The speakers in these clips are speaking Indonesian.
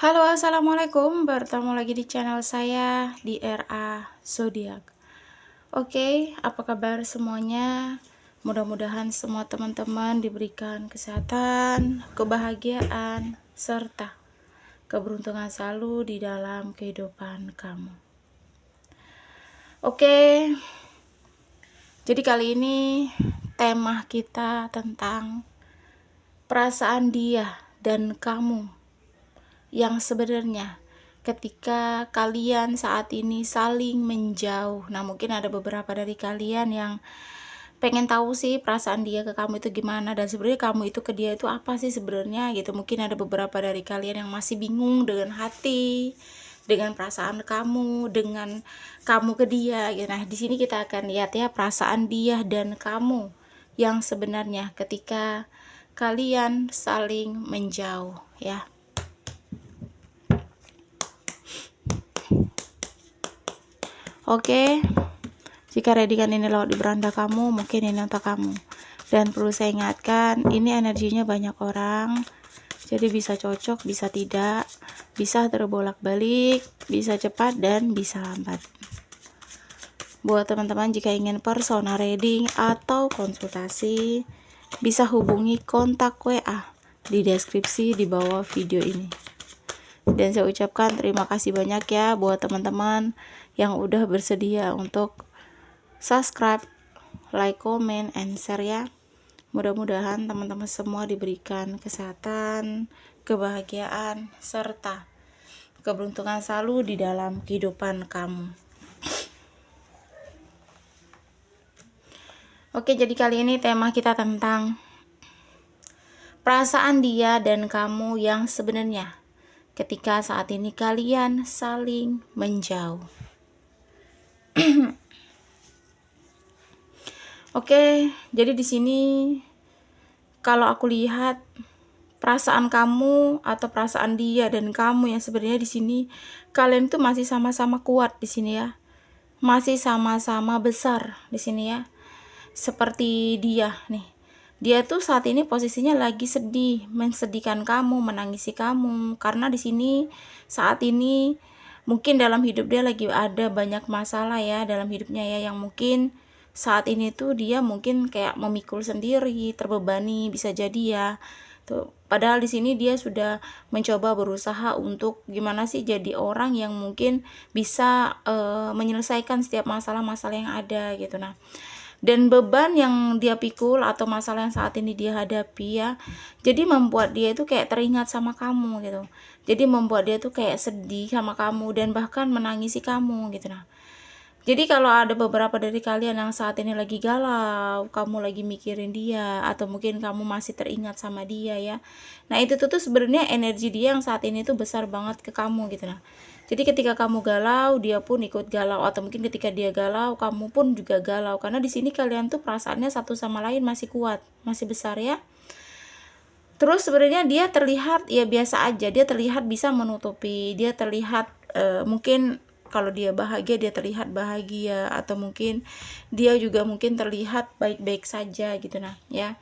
Halo, assalamualaikum. Bertemu lagi di channel saya di RA Zodiak. Oke, apa kabar semuanya? Mudah-mudahan semua teman-teman diberikan kesehatan, kebahagiaan, serta keberuntungan selalu di dalam kehidupan kamu. Oke, jadi kali ini tema kita tentang perasaan dia dan kamu yang sebenarnya ketika kalian saat ini saling menjauh. Nah, mungkin ada beberapa dari kalian yang pengen tahu sih perasaan dia ke kamu itu gimana, dan sebenarnya kamu itu ke dia itu apa sih sebenarnya gitu. Mungkin ada beberapa dari kalian yang masih bingung dengan hati, dengan perasaan kamu, dengan kamu ke dia gitu. Nah, di sini kita akan lihat ya perasaan dia dan kamu yang sebenarnya ketika kalian saling menjauh ya. Oke, jika ready kan ini lewat di beranda kamu, mungkin ini untuk kamu. Dan perlu saya ingatkan, ini energinya banyak orang, jadi bisa cocok, bisa tidak, bisa terbolak-balik, bisa cepat, dan bisa lambat. Buat teman-teman jika ingin personal reading atau konsultasi, bisa hubungi kontak WA di deskripsi di bawah video ini. Dan saya ucapkan terima kasih banyak ya buat teman-teman yang udah bersedia untuk subscribe, like, comment, and share ya. Mudah-mudahan teman-teman semua diberikan kesehatan, kebahagiaan, serta keberuntungan selalu di dalam kehidupan kamu. Oke, jadi kali ini tema kita tentang perasaan dia dan kamu yang sebenarnya ketika saat ini kalian saling menjauh. Oke, jadi di sini kalau aku lihat perasaan kamu atau perasaan dia dan kamu yang sebenarnya di sini kalian tuh masih sama-sama kuat di sini ya. Masih sama-sama besar di sini ya. Seperti dia nih. Dia tuh saat ini posisinya lagi sedih, mensedihkan kamu, menangisi kamu karena di sini saat ini mungkin dalam hidup dia lagi ada banyak masalah ya dalam hidupnya ya, yang mungkin saat ini tuh dia mungkin kayak memikul sendiri, terbebani, bisa jadi ya. Tuh, padahal di sini dia sudah mencoba berusaha untuk gimana sih jadi orang yang mungkin bisa menyelesaikan setiap masalah-masalah yang ada gitu. Nah, dan beban yang dia pikul atau masalah yang saat ini dia hadapi ya, jadi membuat dia itu kayak teringat sama kamu gitu. Jadi membuat dia tuh kayak sedih sama kamu dan bahkan menangisi kamu gitu. Nah, jadi kalau ada beberapa dari kalian yang saat ini lagi galau, kamu lagi mikirin dia, atau mungkin kamu masih teringat sama dia ya. Nah, itu tuh sebenarnya energi dia yang saat ini tuh besar banget ke kamu gitu. Nah, jadi ketika kamu galau, dia pun ikut galau, atau mungkin ketika dia galau, kamu pun juga galau. Karena di sini kalian tuh perasaannya satu sama lain masih kuat, masih besar ya. Terus sebenarnya dia terlihat ya biasa aja, dia terlihat bisa menutupi, dia terlihat mungkin kalau dia bahagia dia terlihat bahagia, atau mungkin dia juga mungkin terlihat baik-baik saja gitu nah ya.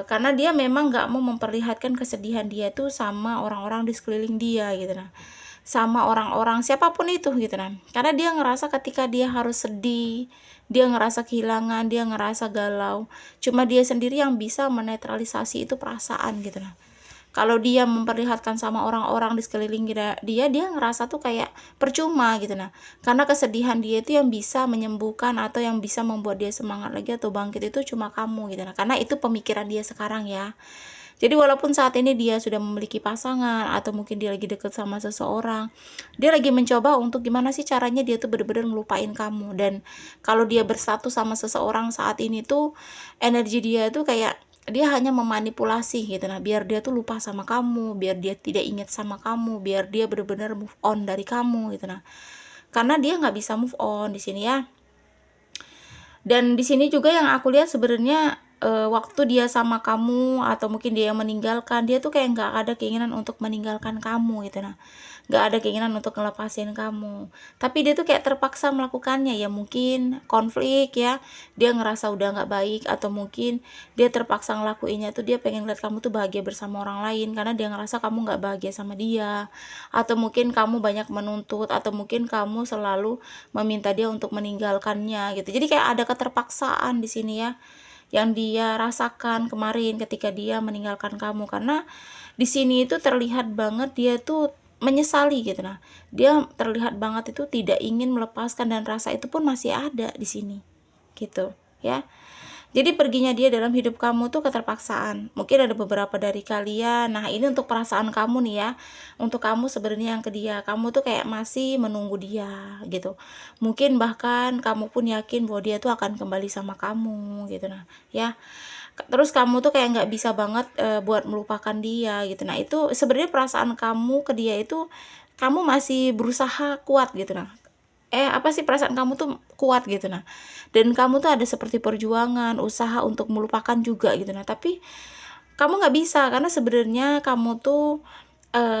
Karena dia memang nggak mau memperlihatkan kesedihan dia tuh sama orang-orang di sekeliling dia gitu nah, sama orang-orang siapapun itu gitu nah, karena dia ngerasa ketika dia harus sedih, dia ngerasa kehilangan, dia ngerasa galau, cuma dia sendiri yang bisa menetralisasi itu perasaan gitu nah. Kalau dia memperlihatkan sama orang-orang di sekeliling dia ngerasa tuh kayak percuma gitu nah, karena kesedihan dia itu yang bisa menyembuhkan atau yang bisa membuat dia semangat lagi atau bangkit itu cuma kamu gitu nah, karena itu pemikiran dia sekarang ya. Jadi walaupun saat ini dia sudah memiliki pasangan atau mungkin dia lagi deket sama seseorang, dia lagi mencoba untuk gimana sih caranya dia tuh bener-bener ngelupain kamu. Dan kalau dia bersatu sama seseorang saat ini tuh energi dia tuh kayak dia hanya memanipulasi gitu nah, biar dia tuh lupa sama kamu, biar dia tidak ingat sama kamu, biar dia bener-bener move on dari kamu gitu nah. Karena dia nggak bisa move on di sini ya. Dan di sini juga yang aku lihat sebenarnya waktu dia sama kamu atau mungkin dia yang meninggalkan, dia tuh kayak nggak ada keinginan untuk meninggalkan kamu gitu. Nah, nggak ada keinginan untuk ngelepasin kamu, tapi dia tuh kayak terpaksa melakukannya, ya mungkin konflik ya, dia ngerasa udah nggak baik, atau mungkin dia terpaksa ngelakuinnya tuh dia pengen lihat kamu tuh bahagia bersama orang lain karena dia ngerasa kamu nggak bahagia sama dia, atau mungkin kamu banyak menuntut, atau mungkin kamu selalu meminta dia untuk meninggalkannya gitu. Jadi kayak ada keterpaksaan di sini ya, yang dia rasakan kemarin ketika dia meninggalkan kamu, karena di sini itu terlihat banget dia tuh menyesali gitu. Nah, dia terlihat banget itu tidak ingin melepaskan, dan rasa itu pun masih ada di sini gitu ya. Jadi perginya dia dalam hidup kamu tuh keterpaksaan. Mungkin ada beberapa dari kalian. Nah, ini untuk perasaan kamu nih ya. Untuk kamu sebenarnya yang ke dia, kamu tuh kayak masih menunggu dia gitu. Mungkin bahkan kamu pun yakin bahwa dia tuh akan kembali sama kamu gitu. Nah, ya. Terus kamu tuh kayak nggak bisa banget buat melupakan dia gitu. Nah, itu sebenarnya perasaan kamu ke dia itu kamu masih berusaha kuat gitu. Nah, apa sih, perasaan kamu tuh kuat gitu. Nah, dan kamu tuh ada seperti perjuangan, usaha untuk melupakan juga gitu. Nah, tapi kamu nggak bisa karena sebenarnya kamu tuh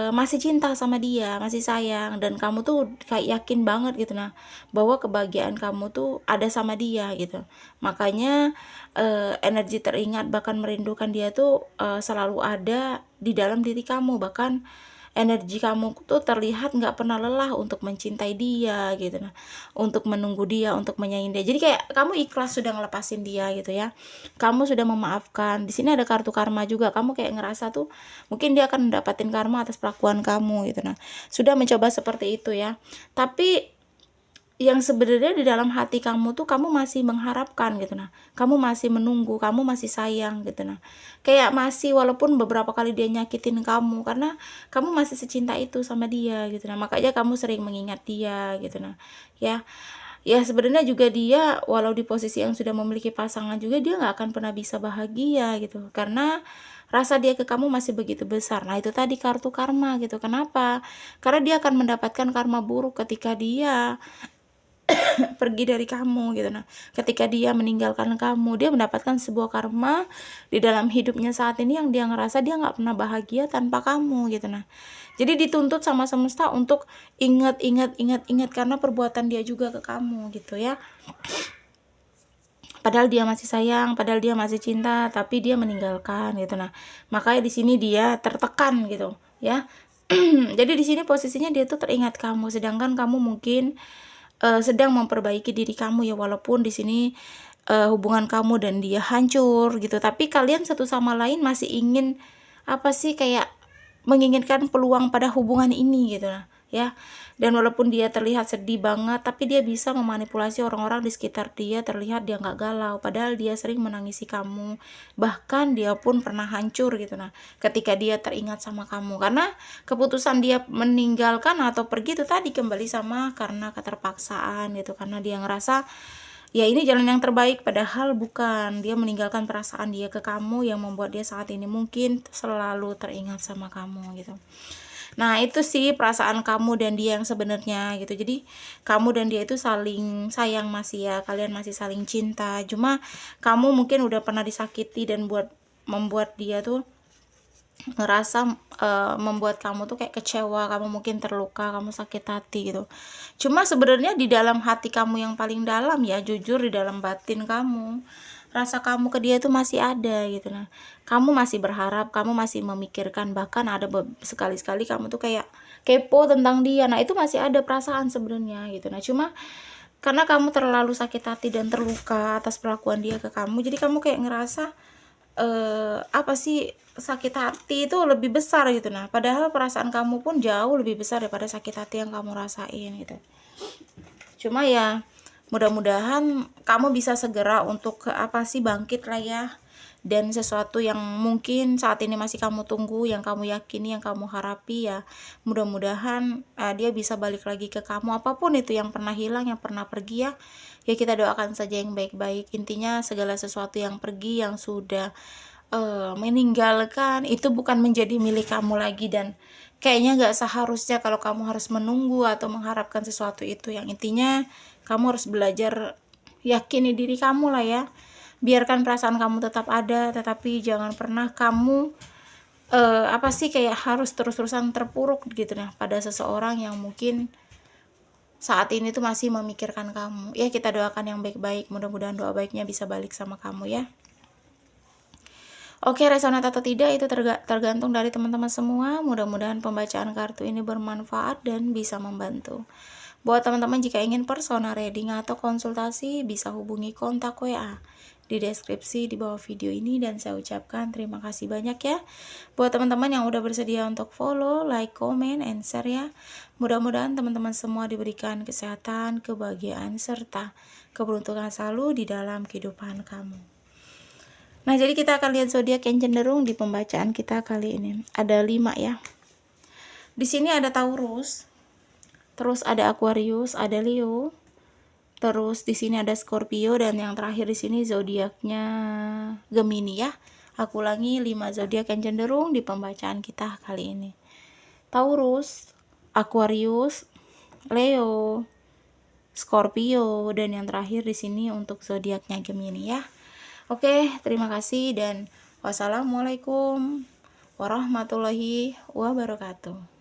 masih cinta sama dia, masih sayang, dan kamu tuh kayak yakin banget gitu nah, bahwa kebahagiaan kamu tuh ada sama dia gitu. Makanya energi teringat bahkan merindukan dia tuh selalu ada di dalam diri kamu. Bahkan energi kamu tuh terlihat nggak pernah lelah untuk mencintai dia gitu nah, untuk menunggu dia, untuk menyayangi dia. Jadi kayak kamu ikhlas sudah ngelepasin dia gitu ya, kamu sudah memaafkan. Di sini ada kartu karma juga, kamu kayak ngerasa tuh mungkin dia akan mendapatkan karma atas perlakuan kamu gitu. Nah, sudah mencoba seperti itu ya, tapi yang sebenarnya di dalam hati kamu tuh kamu masih mengharapkan gitu. Nah, kamu masih menunggu, kamu masih sayang gitu. Nah, kayak masih, walaupun beberapa kali dia nyakitin kamu, karena kamu masih secinta itu sama dia gitu. Nah, makanya kamu sering mengingat dia gitu. Nah, ya, ya sebenarnya juga dia walau di posisi yang sudah memiliki pasangan juga, dia nggak akan pernah bisa bahagia gitu, karena rasa dia ke kamu masih begitu besar. Nah, itu tadi kartu karma gitu. Kenapa? Karena dia akan mendapatkan karma buruk ketika dia pergi dari kamu gitu. Nah, ketika dia meninggalkan kamu, dia mendapatkan sebuah karma di dalam hidupnya saat ini yang dia ngerasa dia nggak pernah bahagia tanpa kamu gitu. Nah, jadi dituntut sama semesta untuk ingat, ingat, ingat, ingat, karena perbuatan dia juga ke kamu gitu ya. Padahal dia masih sayang, padahal dia masih cinta, tapi dia meninggalkan gitu. Nah, makanya di sini dia tertekan gitu ya. Jadi di sini posisinya dia tuh teringat kamu, sedangkan kamu mungkin sedang memperbaiki diri kamu ya, walaupun di sini hubungan kamu dan dia hancur gitu, tapi kalian satu sama lain masih ingin apa sih, kayak menginginkan peluang pada hubungan ini gitu nah ya. Dan walaupun dia terlihat sedih banget, tapi dia bisa memanipulasi orang-orang di sekitar dia, terlihat dia nggak galau, padahal dia sering menangisi kamu. Bahkan dia pun pernah hancur gitu nah, ketika dia teringat sama kamu, karena keputusan dia meninggalkan atau pergi itu tadi kembali sama karena keterpaksaan gitu, karena dia ngerasa ya ini jalan yang terbaik, padahal bukan. Dia meninggalkan perasaan dia ke kamu yang membuat dia saat ini mungkin selalu teringat sama kamu gitu. Nah, itu sih perasaan kamu dan dia yang sebenarnya gitu. Jadi kamu dan dia itu saling sayang masih ya, kalian masih saling cinta. Cuma kamu mungkin udah pernah disakiti dan membuat dia tuh ngerasa membuat kamu tuh kayak kecewa, kamu mungkin terluka, kamu sakit hati gitu. Cuma sebenarnya di dalam hati kamu yang paling dalam ya, jujur di dalam batin kamu, rasa kamu ke dia itu masih ada gitu. Nah, kamu masih berharap, kamu masih memikirkan, bahkan ada sekali-sekali kamu tuh kayak kepo tentang dia. Nah, itu masih ada perasaan sebenarnya gitu. Nah, cuma karena kamu terlalu sakit hati dan terluka atas perlakuan dia ke kamu, jadi kamu kayak ngerasa apa sih, sakit hati itu lebih besar gitu. Nah, padahal perasaan kamu pun jauh lebih besar daripada sakit hati yang kamu rasain gitu. Cuma ya mudah-mudahan kamu bisa segera untuk apa sih, bangkit lah ya, dan sesuatu yang mungkin saat ini masih kamu tunggu, yang kamu yakini, yang kamu harapi ya, mudah-mudahan dia bisa balik lagi ke kamu. Apapun itu yang pernah hilang, yang pernah pergi ya, ya kita doakan saja yang baik-baik. Intinya segala sesuatu yang pergi, yang sudah meninggalkan, itu bukan menjadi milik kamu lagi, dan kayaknya nggak seharusnya kalau kamu harus menunggu atau mengharapkan sesuatu itu. Yang intinya kamu harus belajar yakini diri kamu lah ya, Biarkan perasaan kamu tetap ada, tetapi jangan pernah kamu kayak harus terus-terusan terpuruk gitu nah pada seseorang yang mungkin saat ini tuh masih memikirkan kamu. Ya, kita doakan yang baik-baik, mudah-mudahan doa baiknya bisa balik sama kamu ya. Oke, resonat atau tidak itu tergantung dari teman-teman semua. Mudah-mudahan pembacaan kartu ini bermanfaat dan bisa membantu. Buat teman-teman jika ingin personal reading atau konsultasi, bisa hubungi kontak WA di deskripsi di bawah video ini, dan saya ucapkan terima kasih banyak ya buat teman-teman yang udah bersedia untuk follow, like, comment, and share ya. Mudah-mudahan teman-teman semua diberikan kesehatan, kebahagiaan, serta keberuntungan selalu di dalam kehidupan kamu. Nah, jadi kita akan lihat zodiak yang cenderung di pembacaan kita kali ini. Ada 5 ya. Di sini ada Taurus, terus ada Aquarius, ada Leo, terus di sini ada Scorpio, dan yang terakhir di sini zodiaknya Gemini ya. Aku ulangi, 5 zodiak yang cenderung di pembacaan kita kali ini. Taurus, Aquarius, Leo, Scorpio, dan yang terakhir di sini untuk zodiaknya Gemini ya. Oke, terima kasih dan wassalamualaikum warahmatullahi wabarakatuh.